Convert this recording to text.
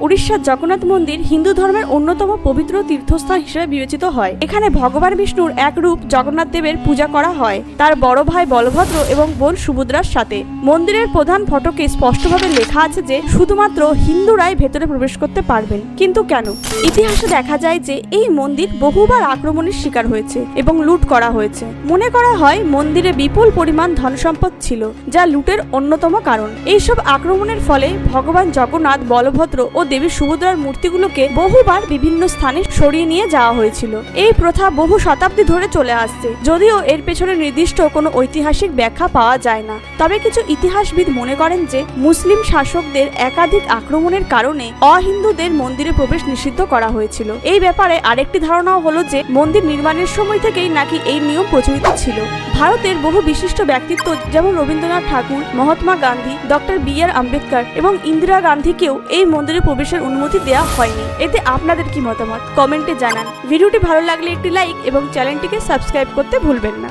উড়িষ্যার জগন্নাথ মন্দির হিন্দু ধর্মের অন্যতম পবিত্র তীর্থস্থান হিসেবে বিবেচিত হয়। এখানে ভগবান বিষ্ণুর এক রূপ জগন্নাথ দেবের পূজা করা হয় তার বড় ভাই বলভদ্র এবং বোন সুভদ্রার সাথে। মন্দিরের প্রধান ফটকে স্পষ্টভাবে লেখা আছে যে শুধুমাত্র হিন্দুরাই ভেতরে প্রবেশ করতে পারবেন। কিন্তু কেন? ইতিহাসে দেখা যায় যে এই মন্দির বহুবার আক্রমণের শিকার হয়েছে এবং লুট করা হয়েছে। মনে করা হয় মন্দিরে বিপুল পরিমাণ ধন সম্পদ ছিল, যা লুটের অন্যতম কারণ। এইসব আক্রমণের ফলে ভগবান জগন্নাথ, বলভদ্র ও দেবী সুভদ্রার মূর্তিগুলোকে বহুবার বিভিন্ন স্থানে সরিয়ে নিয়ে যাওয়া হয়েছিল। এই প্রথা বহু শতাব্দী ধরে চলে আসছে, যদিও এর পেছনে নির্দিষ্ট কোনো ঐতিহাসিক ব্যাখ্যা পাওয়া যায় না। তবে কিছু ইতিহাসবিদ মনে করেন যে মুসলিম শাসকদের একাধিক আক্রমণের কারণে অহিন্দুদের মন্দিরে প্রবেশ নিষিদ্ধ করা হয়েছিল। এই ব্যাপারে আরেকটি ধারণাও হলো যে মন্দির নির্মাণের সময় থেকেই নাকি এই নিয়ম প্রচলিত ছিল। ভারতের বহু বিশিষ্ট ব্যক্তিত্ব যেমন রবীন্দ্রনাথ ঠাকুর, মহাত্মা গান্ধী, ডক্টর বি.আর. আম্বেদকর এবং ইন্দিরা গান্ধীকেও এই মন্দিরে প্রবেশের অনুমতি দেওয়া হয়নি। এতে আপনাদের কি মতামত কমেন্টে জানান। ভিডিওটি ভালো লাগলে একটি লাইক এবং চ্যানেলটিকে সাবস্ক্রাইব করতে ভুলবেন না।